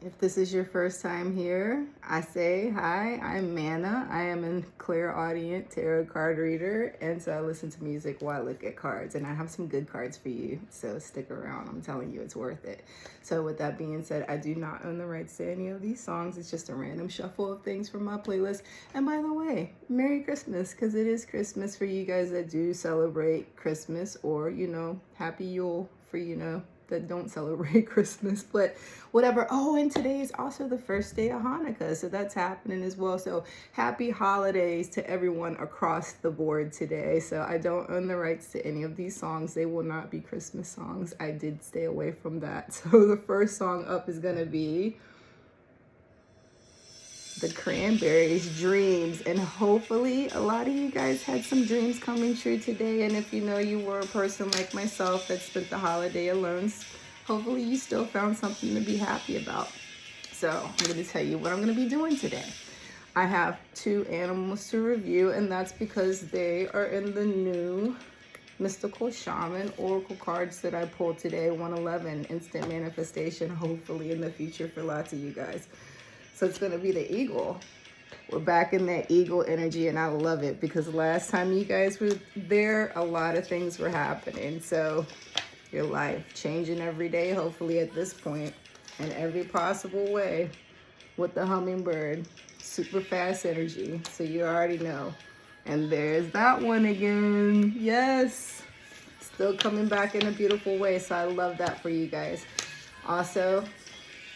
If this is your first time here, I say hi, I'm Mana. I am a clairaudient tarot card reader, and so I listen to music while I look at cards, and I have some good cards for you, so stick around. I'm telling you, it's worth it. So with that being said, I do not own the rights to any of these songs. It's just a random shuffle of things from my playlist. And by the way, Merry Christmas, because it is Christmas for you guys that do celebrate Christmas, or, Happy Yule for, that don't celebrate Christmas, but whatever. Oh, and today is also the first day of Hanukkah, so that's happening as well. So happy holidays to everyone across the board today. So I don't own the rights to any of these songs. They will not be Christmas songs. I did stay away from that. So the first song up is gonna be the Cranberries, Dreams, and hopefully a lot of you guys had some dreams coming true today. And if you were a person like myself that spent the holiday alone, hopefully you still found something to be happy about. So I'm going to tell you what I'm going to be doing today. I have 2 animals to review, and that's because they are in the new Mystical Shaman Oracle cards that I pulled today, 111, Instant Manifestation, hopefully in the future for lots of you guys. So it's going to be the Eagle. We're back in that Eagle energy, and I love it because last time you guys were there, a lot of things were happening. So your life changing every day, hopefully at this point, in every possible way with the hummingbird. Super fast energy, so you already know. And there's that one again. Yes. Still coming back in a beautiful way, so I love that for you guys. Also,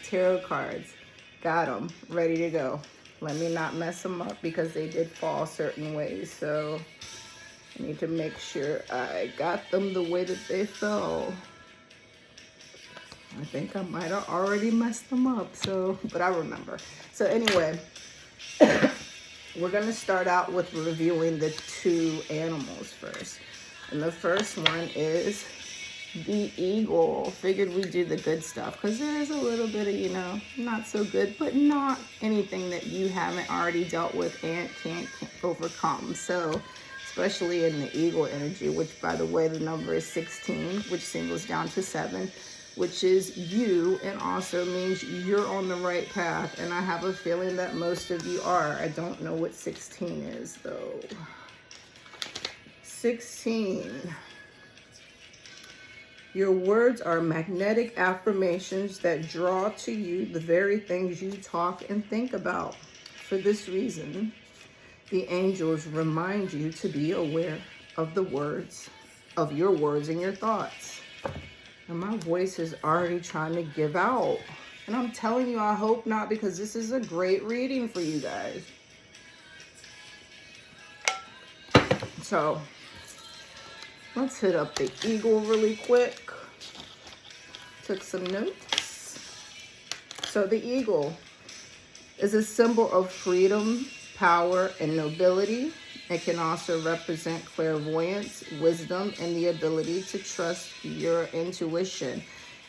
tarot cards. Got them ready to go. Let me not mess them up because they did fall certain ways. So I need to make sure I got them the way that they fell. I think I might have already messed them up. But I remember. So anyway, we're going to start out with reviewing the 2 animals first. And the first one is the Eagle. Figured we'd do the good stuff because there is a little bit of, not so good, but not anything that you haven't already dealt with and can't overcome. So, especially in the Eagle energy, which by the way, the number is 16, which singles down to 7, which is you, and also means you're on the right path. And I have a feeling that most of you are. I don't know what 16 is though. 16. Your words are magnetic affirmations that draw to you the very things you talk and think about. For this reason, the angels remind you to be aware of the words, of your words and your thoughts. And my voice is already trying to give out. And I'm telling you, I hope not, because this is a great reading for you guys. So, let's hit up the Eagle really quick. Took some notes. So the Eagle is a symbol of freedom, power, and nobility. It can also represent clairvoyance, wisdom, and the ability to trust your intuition.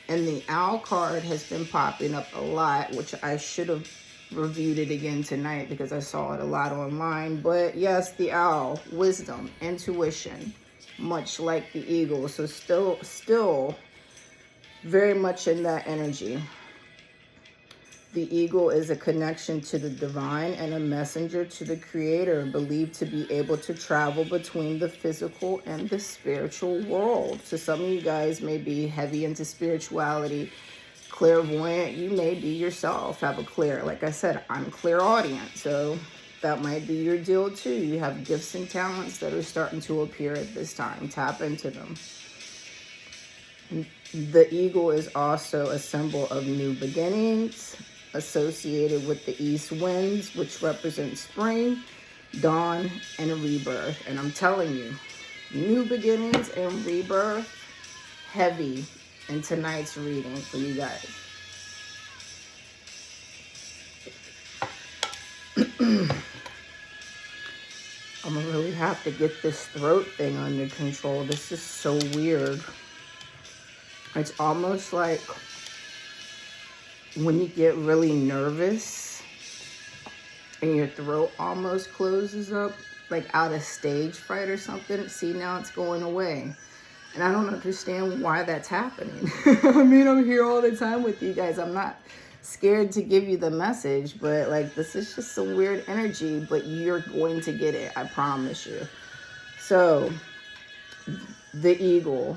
And the Owl card has been popping up a lot, which I should have reviewed it again tonight because I saw it a lot online. But yes, the Owl, wisdom, intuition, much like the Eagle. So still very much in that energy. The Eagle is a connection to the divine and a messenger to the creator, believed to be able to travel between the physical and the spiritual world. So some of you guys may be heavy into spirituality, clairvoyant. You may be yourself, like I said, I'm clairaudient. So that might be your deal too. You have gifts and talents that are starting to appear at this time. Tap into them. The Eagle is also a symbol of new beginnings, associated with the east winds, which represent spring, dawn, and rebirth. And I'm telling you, new beginnings and rebirth, heavy in tonight's reading for you guys. I'm gonna really have to get this throat thing under control. This is so weird. It's almost like when you get really nervous and your throat almost closes up, like out of stage fright or something. See, now it's going away. And I don't understand why that's happening. I mean, I'm here all the time with you guys. I'm not scared to give you the message, but like this is just some weird energy, but you're going to get it, I promise you. So the eagle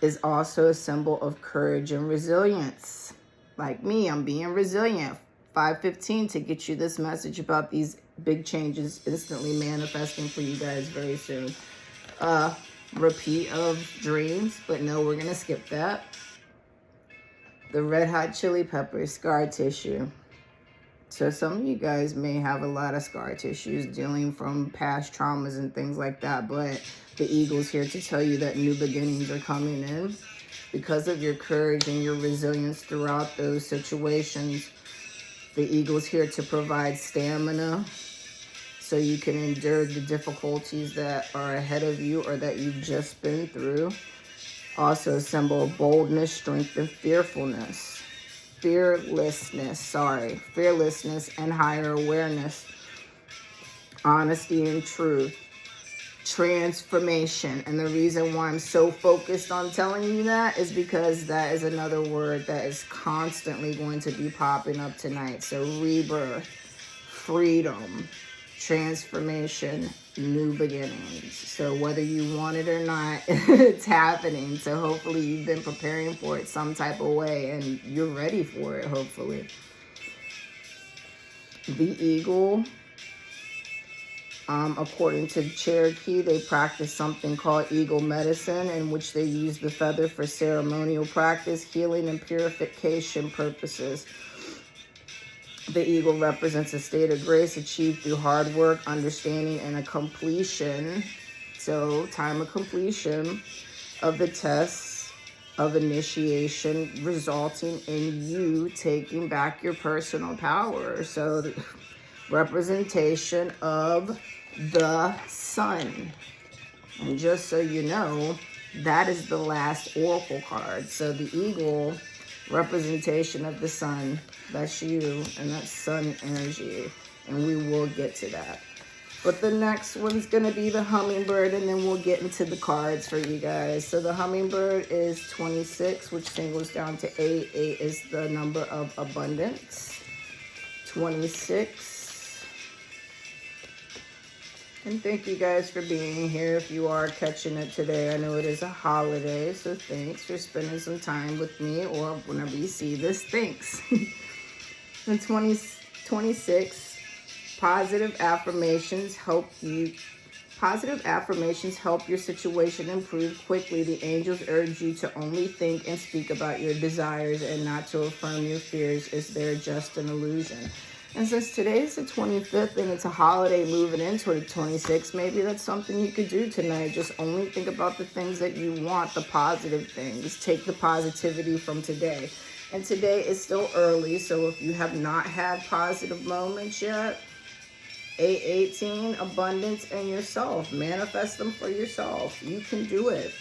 is also a symbol of courage and resilience. Like me, I'm being resilient. 515 to get you this message about these big changes instantly manifesting for you guys very soon. Repeat of dreams, but no, we're gonna skip that. The Red Hot Chili Peppers, scar tissue. So some of you guys may have a lot of scar tissues dealing from past traumas and things like that, but the eagle's here to tell you that new beginnings are coming in. Because of your courage and your resilience throughout those situations, the eagle's here to provide stamina so you can endure the difficulties that are ahead of you or that you've just been through. Also a symbol of boldness, strength, and fearlessness and higher awareness, honesty and truth, transformation. And the reason why I'm so focused on telling you that is because that is another word that is constantly going to be popping up tonight. So rebirth, freedom, transformation, new beginnings. So whether you want it or not, it's happening. So hopefully you've been preparing for it some type of way and you're ready for it, hopefully. The eagle, according to Cherokee, they practice something called eagle medicine, in which they use the feather for ceremonial practice, healing, and purification purposes. The eagle represents a state of grace achieved through hard work, understanding, and a completion. So, time of completion of the tests of initiation, resulting in you taking back your personal power. So, the representation of the sun. And just so you know, that is the last oracle card. So, the eagle, representation of the sun, that's you, and that's sun energy, and we will get to that. But the next one's gonna be the hummingbird, and then we'll get into the cards for you guys. So the hummingbird is 26, which singles down to 8. 8 is the number of abundance. 26. And thank you guys for being here if you are catching it today. I know it is a holiday, so thanks for spending some time with me, or whenever you see this, thanks. And 26, positive affirmations help your situation improve quickly. The angels urge you to only think and speak about your desires and not to affirm your fears, as they're just an illusion. And since today's the 25th and it's a holiday moving into the 26th, maybe that's something you could do tonight. Just only think about the things that you want, the positive things. Take the positivity from today. And today is still early, so if you have not had positive moments yet, 818, abundance and yourself. Manifest them for yourself. You can do it.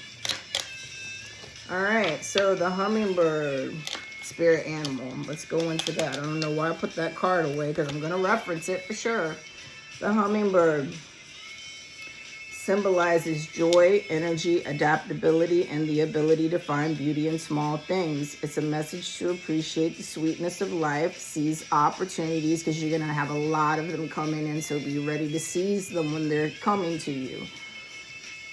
All right, so the hummingbird, spirit animal. Let's go into that. I don't know why I put that card away because I'm going to reference it for sure. The hummingbird symbolizes joy, energy, adaptability, and the ability to find beauty in small things. It's a message to appreciate the sweetness of life, seize opportunities because you're going to have a lot of them coming in, so be ready to seize them when they're coming to you.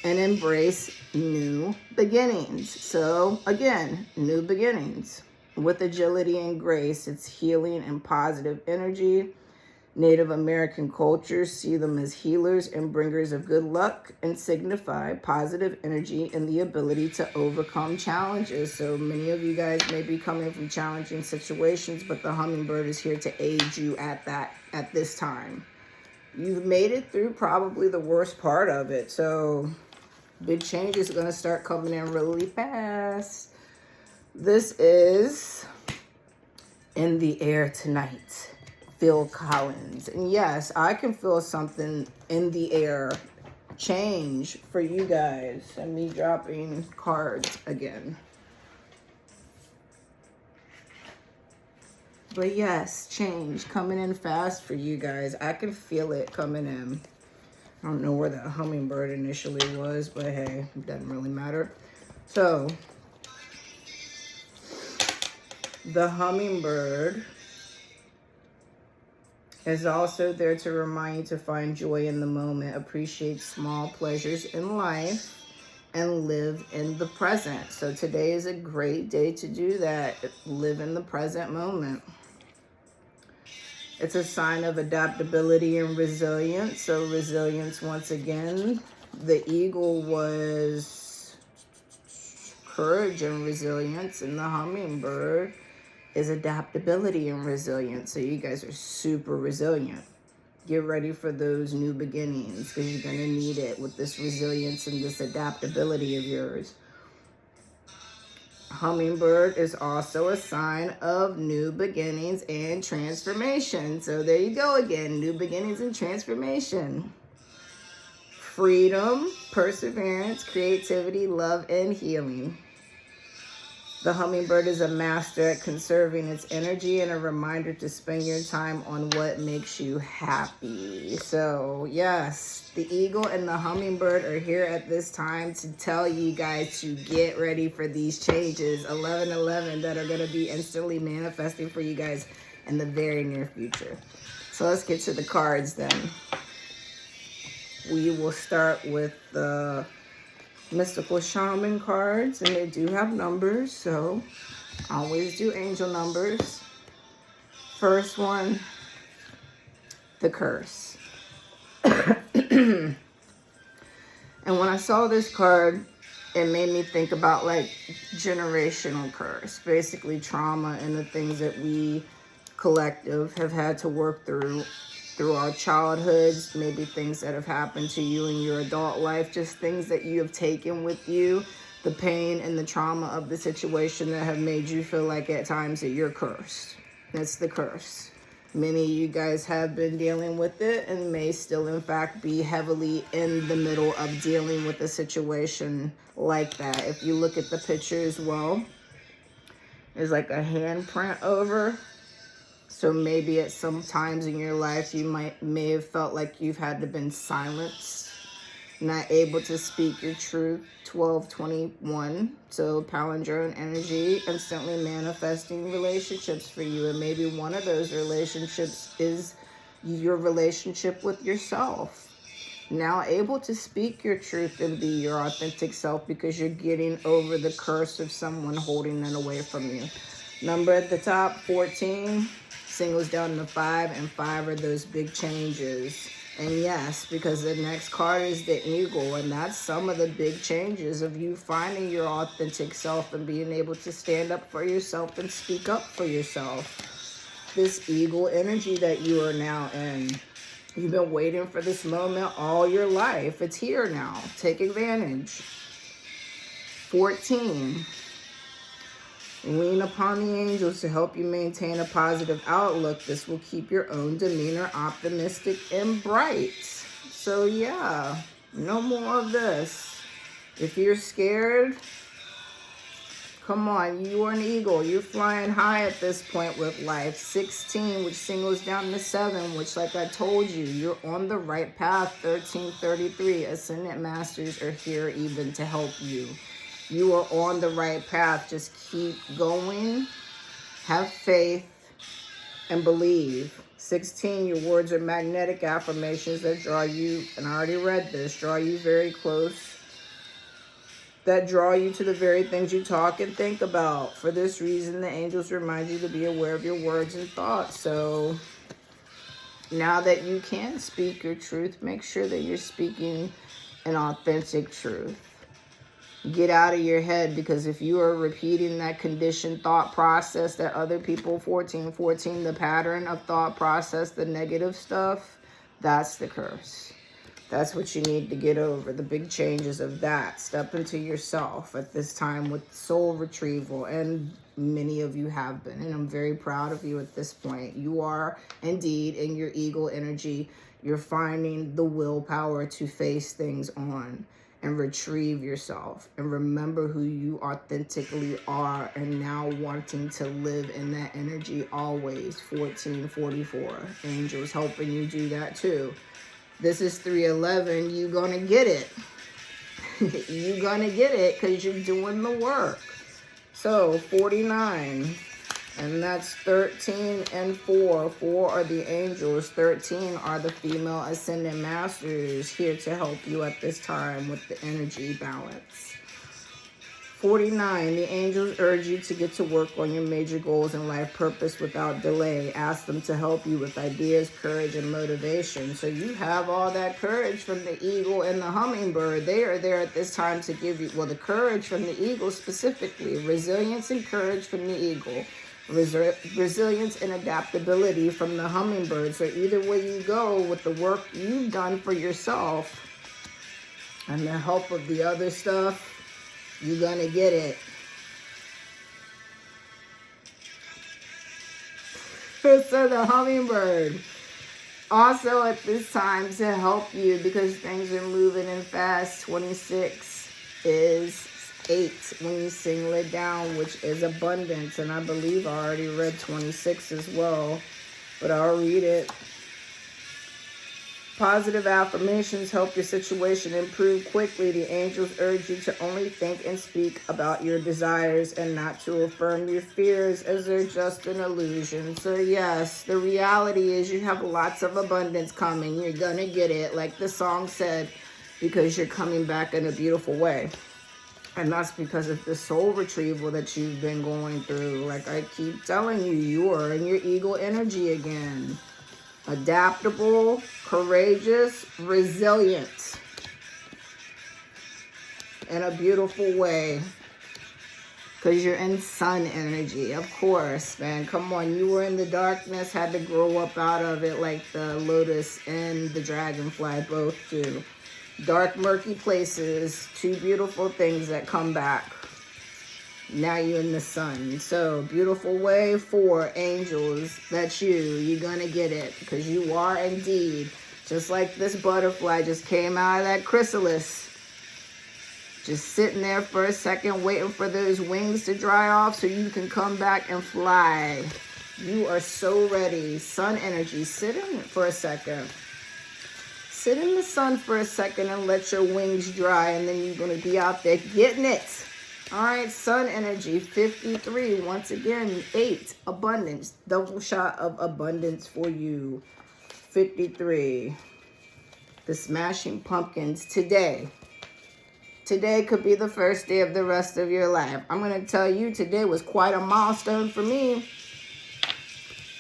And embrace new beginnings. So again, new beginnings. With agility and grace, it's healing and positive energy. Native American cultures see them as healers and bringers of good luck and signify positive energy and the ability to overcome challenges. So many of you guys may be coming from challenging situations, but the hummingbird is here to aid you at this time. You've made it through probably the worst part of it. So big changes are going to start coming in really fast. This is In the Air Tonight, Phil Collins. And yes, I can feel something in the air change for you guys. And me dropping cards again. But yes, change coming in fast for you guys. I can feel it coming in. I don't know where that hummingbird initially was, but hey, it doesn't really matter. So the hummingbird Is also there to remind you to find joy in the moment, appreciate small pleasures in life, and live in the present. So today is a great day to do that. Live in the present moment. It's a sign of adaptability and resilience. So resilience, once again, the eagle was courage and resilience, and the hummingbird is adaptability and resilience. So you guys are super resilient. Get ready for those new beginnings because you're going to need it with this resilience and this adaptability of yours. Hummingbird is also a sign of new beginnings and transformation. So there you go again, new beginnings and transformation. Freedom, perseverance, creativity, love, and healing. The hummingbird is a master at conserving its energy and a reminder to spend your time on what makes you happy. So yes, the eagle and the hummingbird are here at this time to tell you guys to get ready for these changes, 11/11, that are going to be instantly manifesting for you guys in the very near future. So let's get to the cards then. We will start with the Mystical Shaman cards, and they do have numbers, so always do angel numbers. First one, the curse. And when I saw this card, it made me think about like generational curse, basically trauma and the things that we collective have had to work through our childhoods, maybe things that have happened to you in your adult life, just things that you have taken with you, the pain and the trauma of the situation that have made you feel like at times that you're cursed. That's the curse. Many of you guys have been dealing with it and may still in fact be heavily in the middle of dealing with a situation like that. If you look at the picture as well, there's like a handprint over. So maybe at some times in your life, you may have felt like you've had to been silenced, not able to speak your truth. 12/21. So palindrome energy, instantly manifesting relationships for you. And maybe one of those relationships is your relationship with yourself. Now able to speak your truth and be your authentic self because you're getting over the curse of someone holding that away from you. Number at the top, 14. Singles down to 5, and 5 are those big changes. And yes, because the next card is the eagle, and that's some of the big changes of you finding your authentic self and being able to stand up for yourself and speak up for yourself. This eagle energy that you are now in, you've been waiting for this moment all your life. It's here now. Take advantage. 14. Lean upon the angels to help you maintain a positive outlook. This will keep your own demeanor optimistic and bright. So yeah, no more of this. If you're scared, come on, you are an eagle. You're flying high at this point with life. 16, which singles down to 7, which like I told you, you're on the right path. 1333, Ascendant Masters are here even to help you. You are on the right path. Just keep going. Have faith and believe. 16, your words are magnetic affirmations that draw you, and I already read this, draw you very close. That draw you to the very things you talk and think about. For this reason, the angels remind you to be aware of your words and thoughts. So now that you can speak your truth, make sure that you're speaking an authentic truth. Get out of your head, because if you are repeating that conditioned thought process that other people, 14, the pattern of thought process, the negative stuff, that's the curse. That's what you need to get over, the big changes of that. Step into yourself at this time with soul retrieval, and many of you have been, and I'm very proud of you at this point. You are indeed in your eagle energy. You're finding the willpower to face things on and retrieve yourself and remember who you authentically are, and now wanting to live in that energy always. 1444, angels helping you do that too. This is 311. You gonna get it. You gonna get it because you're doing the work. So 49, And that's 13 and 4. 4 are the angels. 13 are the female ascendant masters here to help you at this time with the energy balance. 49, the angels urge you to get to work on your major goals and life purpose without delay. Ask them to help you with ideas, courage, and motivation. So you have all that courage from the eagle and the hummingbird. They are there at this time to give you, well, the courage from the eagle specifically, resilience and courage from the eagle, resilience and adaptability from the hummingbird. So either way you go with the work you've done for yourself and the help of the other stuff, you're gonna get it. So the hummingbird also at this time to help you because things are moving in fast. 26 is 8 when you sing it down, which is abundance. And I believe I already read 26 as well, but I'll read it. Positive affirmations help your situation improve quickly. The angels urge you to only think and speak about your desires and not to affirm your fears as they're just an illusion. So yes, the reality is you have lots of abundance coming. You're gonna get it, like the song said, because you're coming back in a beautiful way. And that's because of the soul retrieval that you've been going through. Like I keep telling you, you are in your eagle energy again. Adaptable, courageous, resilient, in a beautiful way. Because you're in sun energy, of course, man. Come on, you were in the darkness, had to grow up out of it like the lotus and the dragonfly both do. Dark, murky places, two beautiful things that come back. Now you're in the sun. So beautiful way for angels. That's you. You're gonna get it because you are indeed just like this butterfly just came out of that chrysalis, just sitting there for a second waiting for those wings to dry off so you can come back and fly. You are so ready. Sun energy. Sit in it for a second. Sit in the sun for a second and let your wings dry, and then you're gonna be out there getting it. All right, sun energy, 53. Once again, 8, abundance. Double shot of abundance for you. 53. The Smashing Pumpkins today. Today could be the first day of the rest of your life. I'm going to tell you, today was quite a milestone for me.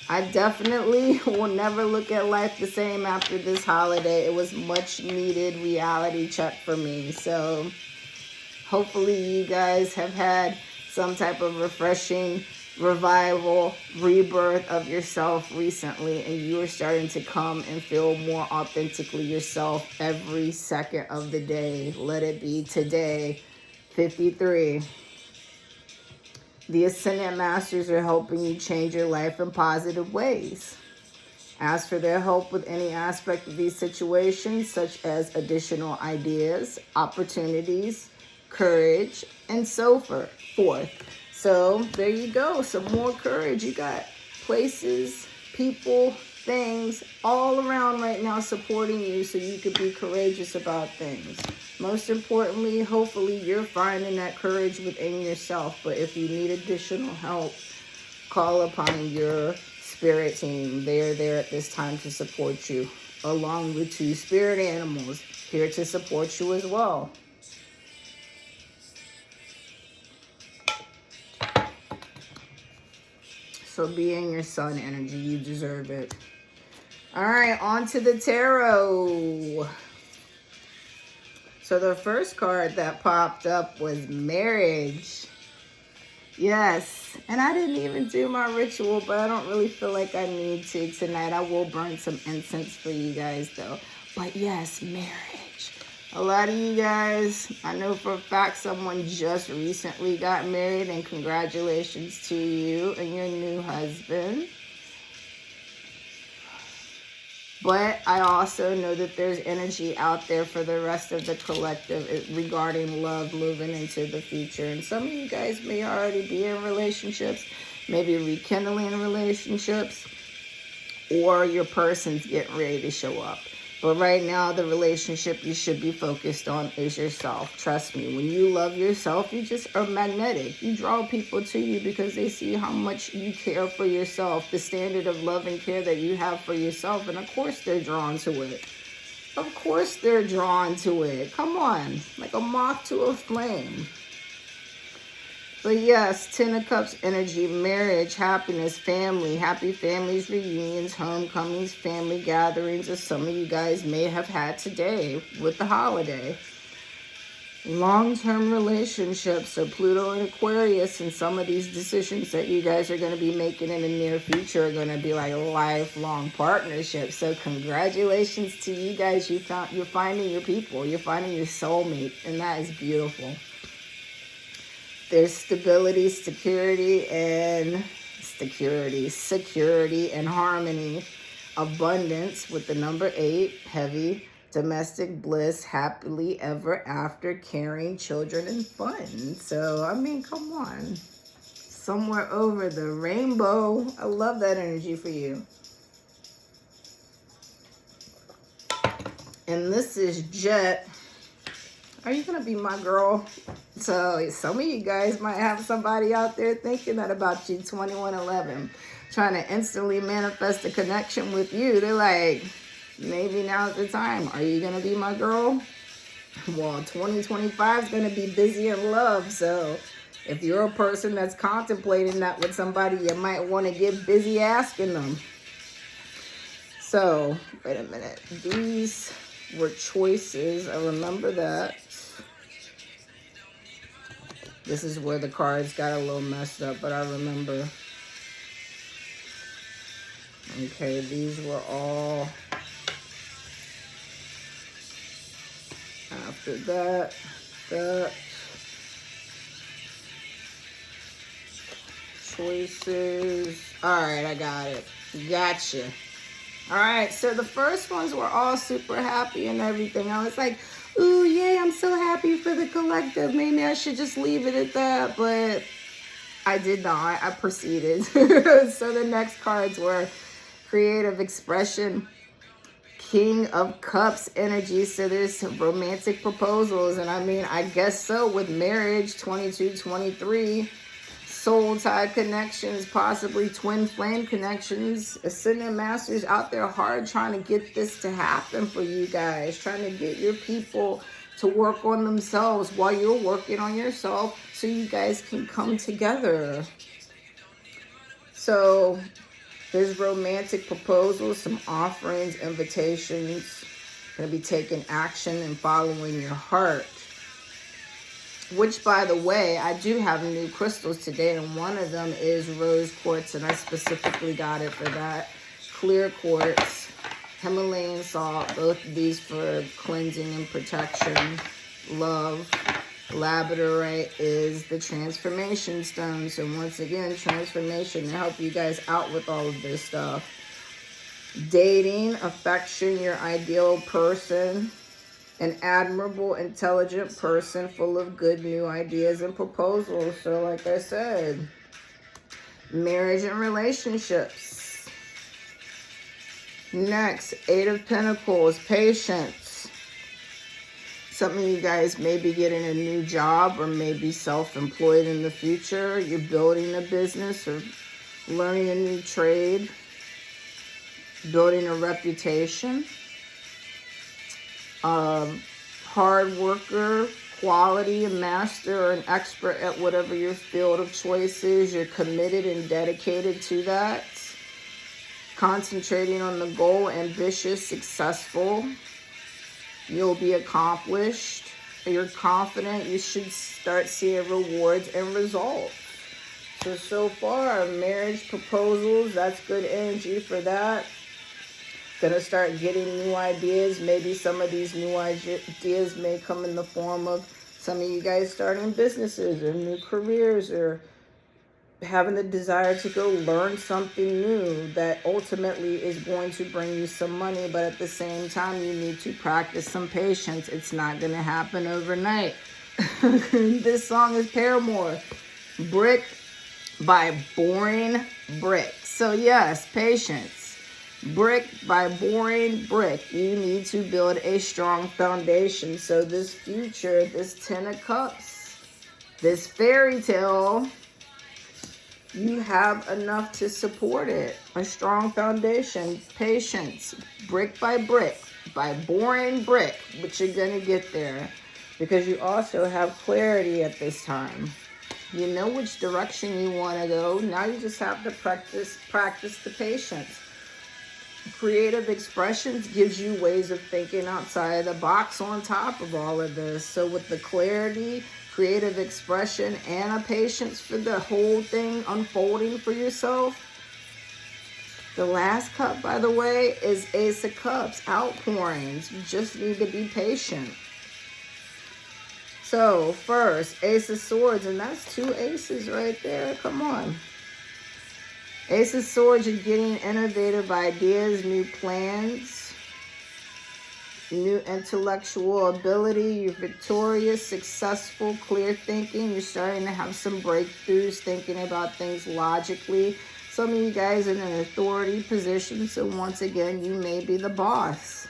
I definitely will never look at life the same after this holiday. It was much needed reality check for me. So hopefully you guys have had some type of refreshing revival, rebirth of yourself recently, and you are starting to come and feel more authentically yourself every second of the day. Let it be today. 53. The Ascendant Masters are helping you change your life in positive ways. Ask for their help with any aspect of these situations, such as additional ideas, opportunities, courage, and so forth. So there you go, some more courage. You got places, people, things all around right now supporting you so you could be courageous about things. Most importantly, hopefully you're finding that courage within yourself. But if you need additional help, call upon your spirit team. They are there at this time to support you, along with 2 spirit animals here to support you as well. So be in your sun energy. You deserve it. All right, on to the tarot. So the first card that popped up was marriage. Yes, and I didn't even do my ritual, but I don't really feel like I need to tonight. I will burn some incense for you guys, though. But yes, marriage. A lot of you guys, I know for a fact someone just recently got married, and congratulations to you and your new husband. But I also know that there's energy out there for the rest of the collective regarding love moving into the future. And some of you guys may already be in relationships, maybe rekindling relationships, or your person's getting ready to show up. But right now, the relationship you should be focused on is yourself. Trust me, when you love yourself, you just are magnetic. You draw people to you because they see how much you care for yourself, the standard of love and care that you have for yourself. And of course, they're drawn to it. Of course, they're drawn to it. Come on, like a moth to a flame. But yes, Ten of Cups energy, marriage, happiness, family, happy families, reunions, homecomings, family gatherings, as some of you guys may have had today with the holiday. Long-term relationships, so Pluto and Aquarius, and some of these decisions that you guys are going to be making in the near future are going to be like lifelong partnerships. So congratulations to you guys. You're finding your people. You're finding your soulmate, and that is beautiful. There's stability, security, and harmony, abundance with the number 8, heavy, domestic bliss, happily ever after, caring, children, and fun. So, I mean, come on. Somewhere over the rainbow. I love that energy for you. And this is Jet. Are you going to be my girl? So some of you guys might have somebody out there thinking that about you, 2111, trying to instantly manifest a connection with you. They're like, maybe now's the time. Are you going to be my girl? Well, 2025 is going to be busy in love. So if you're a person that's contemplating that with somebody, you might want to get busy asking them. So, wait a minute. These were choices. I remember that. This is where the cards got a little messed up, but I remember. Okay, these were all after that. Choices. All right, I got it. Gotcha. All right, so the first ones were all super happy and everything. I was like, ooh, yay, I'm so happy for the collective. Maybe I should just leave it at that, but I did not. I proceeded. So the next cards were creative expression, King of Cups energy. So there's some romantic proposals, and I mean, I guess so with marriage, 22, 23. Soul tie connections, possibly twin flame connections. Ascendant Masters out there hard trying to get this to happen for you guys, trying to get your people to work on themselves while you're working on yourself so you guys can come together. So there's romantic proposals, some offerings, invitations. Going to be taking action and following your heart. Which, by the way, I do have new crystals today, and one of them is rose quartz, and I specifically got it for that. Clear quartz, Himalayan salt, both of these for cleansing and protection. Love. Labradorite is the transformation stone. So once again, transformation to help you guys out with all of this stuff. Dating, affection, your ideal person. An admirable, intelligent person full of good new ideas and proposals. So like I said, marriage and relationships. Next, 8 of Pentacles, patience. Some of you guys may be getting a new job or maybe self-employed in the future. You're building a business or learning a new trade, building a reputation. Hard worker, quality, a master, or an expert at whatever your field of choice is. You're committed and dedicated to that. Concentrating on the goal, ambitious, successful. You'll be accomplished. You're confident. You should start seeing rewards and results. So far, marriage proposals, that's good energy for that. Gonna start getting new ideas. Maybe some of these new ideas may come in the form of some of you guys starting businesses or new careers or having the desire to go learn something new that ultimately is going to bring you some money, but at the same time you need to practice some patience. It's not going to happen overnight. This song is Paramore, Brick by Boring Brick. So yes, patience. Brick by boring brick. You need to build a strong foundation. So this future, this 10 of Cups, this fairy tale, you have enough to support it. A strong foundation, patience, brick by boring brick, but you're going to get there because you also have clarity at this time. You know which direction you want to go. Now you just have to practice the patience. Creative expressions gives you ways of thinking outside of the box on top of all of this. So with the clarity, creative expression, and a patience for the whole thing unfolding for yourself. The last cup, by the way, is Ace of Cups, outpourings. You just need to be patient. So first, Ace of Swords, and that's 2 aces right there. Come on. Ace of Swords, you're getting innovative ideas, new plans, new intellectual ability. You're victorious, successful, clear thinking. You're starting to have some breakthroughs, thinking about things logically. Some of you guys are in an authority position, so once again, you may be the boss.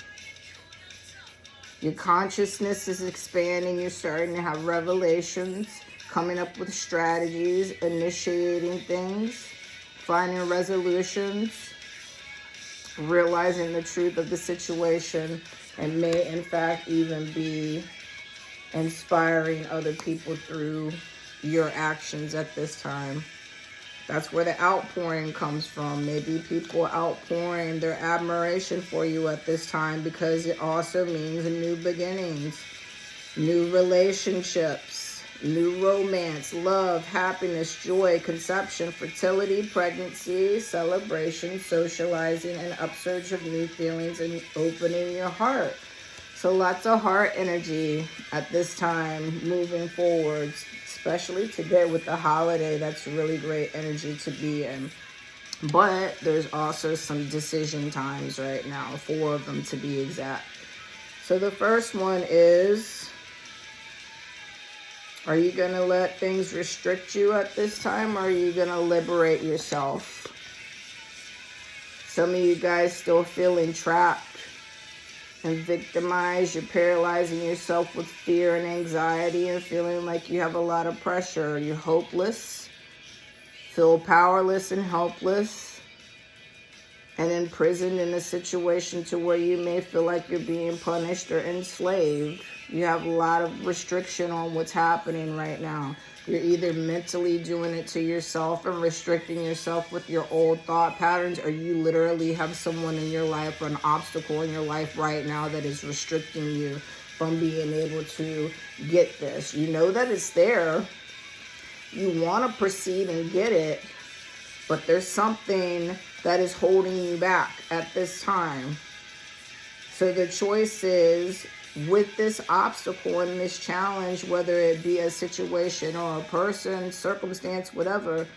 Your consciousness is expanding. You're starting to have revelations, coming up with strategies, initiating things, finding resolutions, realizing the truth of the situation, and may in fact even be inspiring other people through your actions at this time. That's where the outpouring comes from. Maybe people outpouring their admiration for you at this time because it also means new beginnings, new relationships, new romance, love, happiness, joy, conception, fertility, pregnancy, celebration, socializing, and upsurge of new feelings and opening your heart. So lots of heart energy at this time moving forwards, especially today with the holiday. That's really great energy to be in. But there's also some decision times right now, 4 of them to be exact. So the first one is, are you going to let things restrict you at this time, or are you going to liberate yourself? Some of you guys still feeling trapped and victimized. You're paralyzing yourself with fear and anxiety and feeling like you have a lot of pressure. You're hopeless, feel powerless and helpless, and imprisoned in a situation to where you may feel like you're being punished or enslaved. You have a lot of restriction on what's happening right now. You're either mentally doing it to yourself and restricting yourself with your old thought patterns, or you literally have someone in your life or an obstacle in your life right now that is restricting you from being able to get this. You know that it's there. You want to proceed and get it, but there's something that is holding you back at this time. So the choice is, with this obstacle and this challenge, whether it be a situation or a person, circumstance, whatever,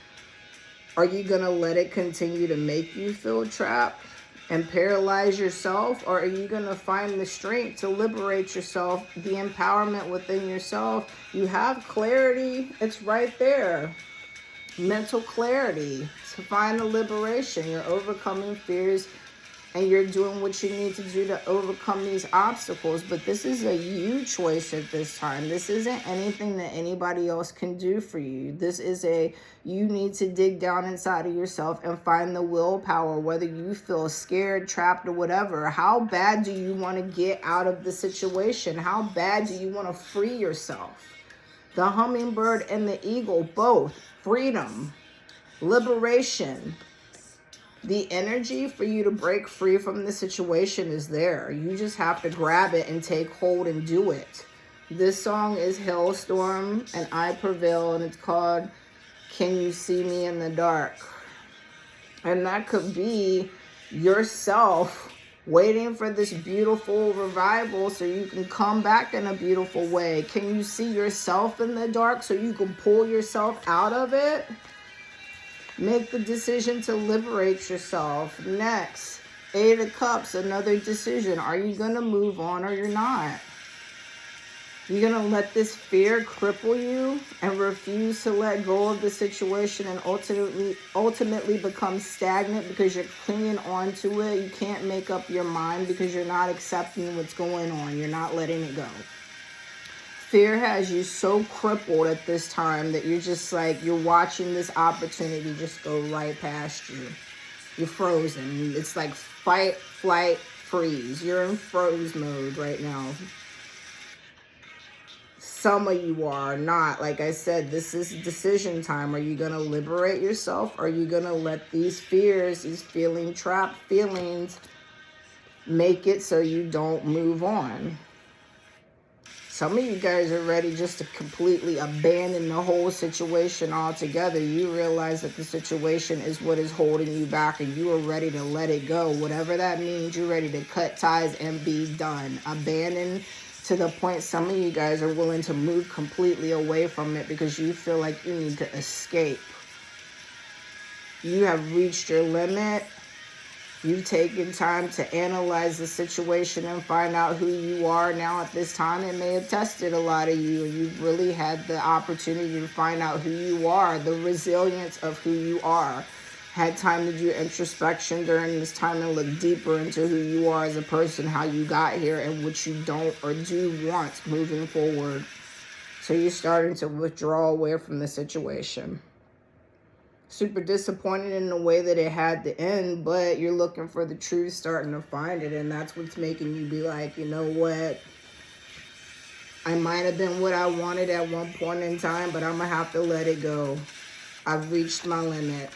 are you going to let it continue to make you feel trapped and paralyze yourself? Or are you going to find the strength to liberate yourself, the empowerment within yourself? You have clarity. It's right there. Mental clarity to find the liberation. You're overcoming fears, and you're doing what you need to do to overcome these obstacles. But this is a you choice at this time. This isn't anything that anybody else can do for you. This is you need to dig down inside of yourself and find the willpower, whether you feel scared, trapped, or whatever. How bad do you want to get out of the situation? How bad do you want to free yourself? The hummingbird and the eagle, both. Freedom, liberation. The energy for you to break free from the situation is there. You just have to grab it and take hold and do it. This song is Hailstorm and I Prevail, and it's called Can You See Me in the Dark? And that could be yourself waiting for this beautiful revival so you can come back in a beautiful way. Can you see yourself in the dark so you can pull yourself out of it? Make the decision to liberate yourself. Next, 8 of Cups, another decision. Are you going to move on or you're not? You're going to let this fear cripple you and refuse to let go of the situation and ultimately become stagnant because you're clinging on to it. You can't make up your mind because you're not accepting what's going on. You're not letting it go. Fear has you so crippled at this time that you're just like, you're watching this opportunity just go right past you. You're frozen. It's like fight, flight, freeze. You're in froze mode right now. Some of you are not. Like I said, this is decision time. Are you going to liberate yourself? Or are you going to let these fears, these trapped feelings, make it so you don't move on? Some of you guys are ready just to completely abandon the whole situation altogether. You realize that the situation is what is holding you back, and you are ready to let it go. Whatever that means, you're ready to cut ties and be done. Abandon to the point some of you guys are willing to move completely away from it because you feel like you need to escape. You have reached your limit. You've taken time to analyze the situation and find out who you are now at this time. It may have tested a lot of you, and you've really had the opportunity to find out who you are, the resilience of who you are. Had time to do introspection during this time and look deeper into who you are as a person, how you got here, and what you don't or do want moving forward. So you're starting to withdraw away from the situation. Super disappointed in the way that it had to end, but you're looking for the truth, starting to find it, and that's what's making you be like, you know what? I might have been what I wanted at one point in time, but I'm going to have to let it go. I've reached my limit.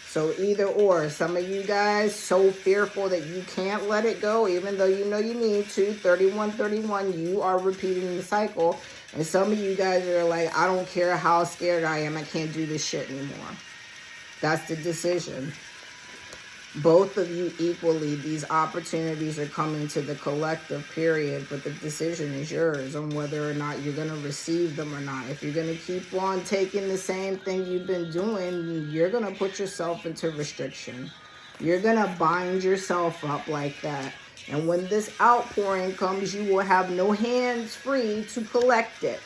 So either or, some of you guys so fearful that you can't let it go, even though you know you need to. 31, you are repeating the cycle. And some of you guys are like, I don't care how scared I am, I can't do this shit anymore. That's the decision. Both of you equally, these opportunities are coming to the collective, period. But the decision is yours on whether or not you're going to receive them or not. If you're going to keep on taking the same thing you've been doing, you're going to put yourself into restriction. You're going to bind yourself up like that. And when this outpouring comes, you will have no hands free to collect it.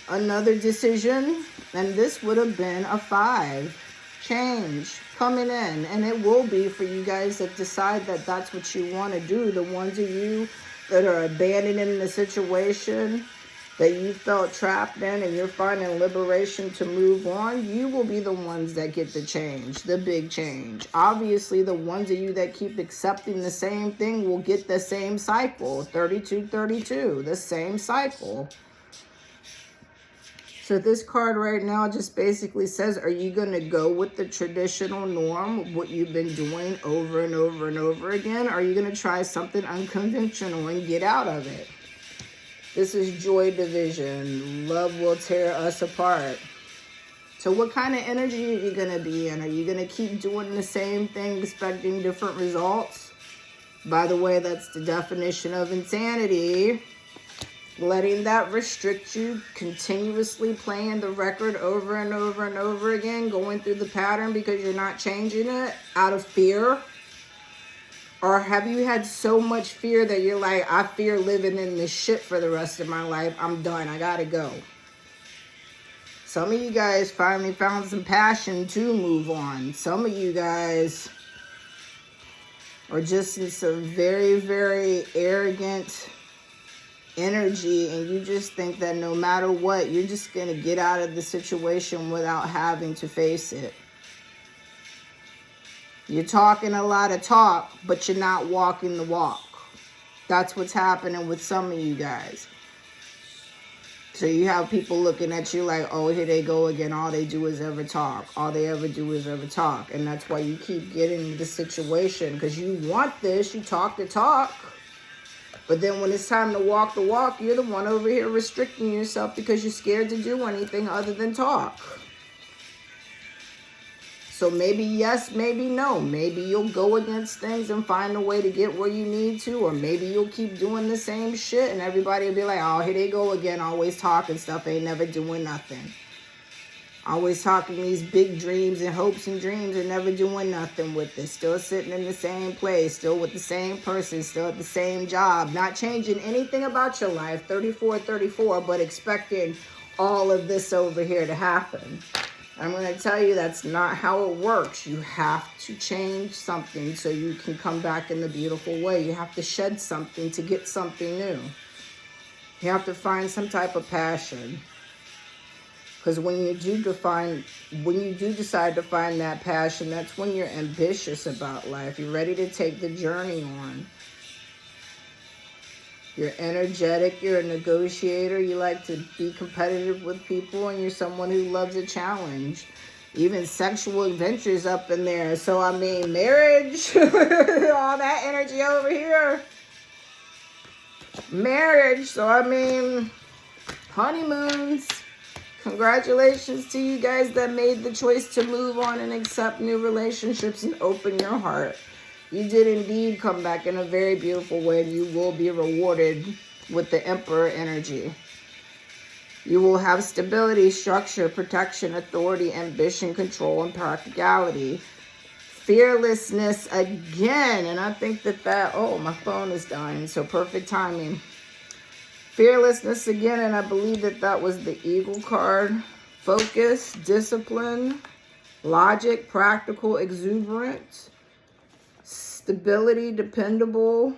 Another decision, and this would have been a 5. Change coming in, and it will be for you guys that decide that that's what you want to do. The ones of you that are abandoning the situation that you felt trapped in and you're finding liberation to move on, you will be the ones that get the change, the big change. Obviously, the ones of you that keep accepting the same thing will get the same cycle. 32, the same cycle. So this card right now just basically says, are you going to go with the traditional norm, what you've been doing over and over and over again? Or are you going to try something unconventional and get out of it? This is Joy Division. Love will tear us apart. So what kind of energy are you going to be in? Are you going to keep doing the same thing, expecting different results? By the way, that's the definition of insanity. Letting that restrict you, continuously playing the record over and over and over again, going through the pattern because you're not changing it out of fear? Or have you had so much fear that you're like, I fear living in this shit for the rest of my life. I'm done. I gotta go. Some of you guys finally found some passion to move on. Some of you guys are just in some very, very arrogant energy, and you just think that no matter what, you're just going to get out of the situation without having to face it. You're talking a lot of talk, but you're not walking the walk. That's what's happening with some of you guys. So you have people looking at you like, oh, here they go again. All they do is ever talk. All they ever do is ever talk. And that's why you keep getting the situation, because you want this. You talk the talk. But then when it's time to walk the walk, you're the one over here restricting yourself because you're scared to do anything other than talk. So maybe yes, maybe no. Maybe you'll go against things and find a way to get where you need to. Or maybe you'll keep doing the same shit and everybody will be like, oh, here they go again, always talking stuff, ain't never doing nothing. Always talking these big dreams and hopes and dreams and never doing nothing with it. Still sitting in the same place, still with the same person, still at the same job. Not changing anything about your life, 34, but expecting all of this over here to happen. I'm going to tell you that's not how it works. You have to change something so you can come back in the beautiful way. You have to shed something to get something new. You have to find some type of passion. Because when you do decide to find that passion, that's when you're ambitious about life. You're ready to take the journey on. You're energetic, you're a negotiator, you like to be competitive with people, and you're someone who loves a challenge. Even sexual adventures up in there. So, I mean, marriage, all that energy over here. Marriage, so I mean, honeymoons. Congratulations to you guys that made the choice to move on and accept new relationships and open your heart. You did indeed come back in a very beautiful way, and you will be rewarded with the Emperor energy. You will have stability, structure, protection, authority, ambition, control, and practicality. Fearlessness again, and I think that, oh, my phone is dying, so perfect timing. Fearlessness again, and I believe that was the Eagle card. Focus, discipline, logic, practical, exuberant, stability, dependable.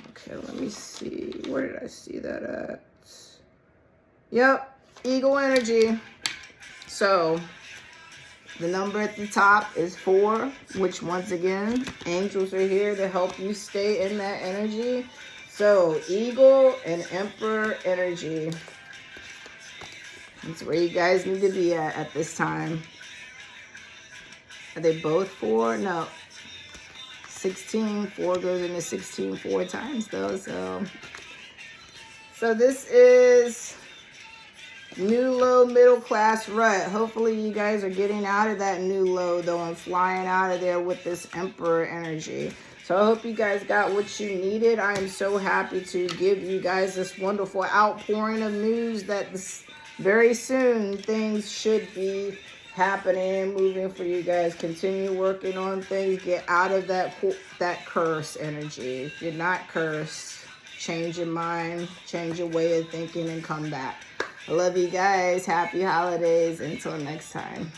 Okay, let me see. Where did I see that at? Yep, Eagle energy. So, the number at the top is 4, which once again, angels are here to help you stay in that energy. So, Eagle and Emperor energy. That's where you guys need to be at this time. Are they both 4? No. 16. 4 goes into 16 4 times, though. So this is new low middle class rut. Hopefully, you guys are getting out of that new low, though, and flying out of there with this Emperor energy. So I hope you guys got what you needed. I am so happy to give you guys this wonderful outpouring of news that very soon things should be happening and moving for you guys. Continue working on things. Get out of that curse energy. If you're not cursed, change your mind, change your way of thinking, and come back. I love you guys. Happy holidays. Until next time.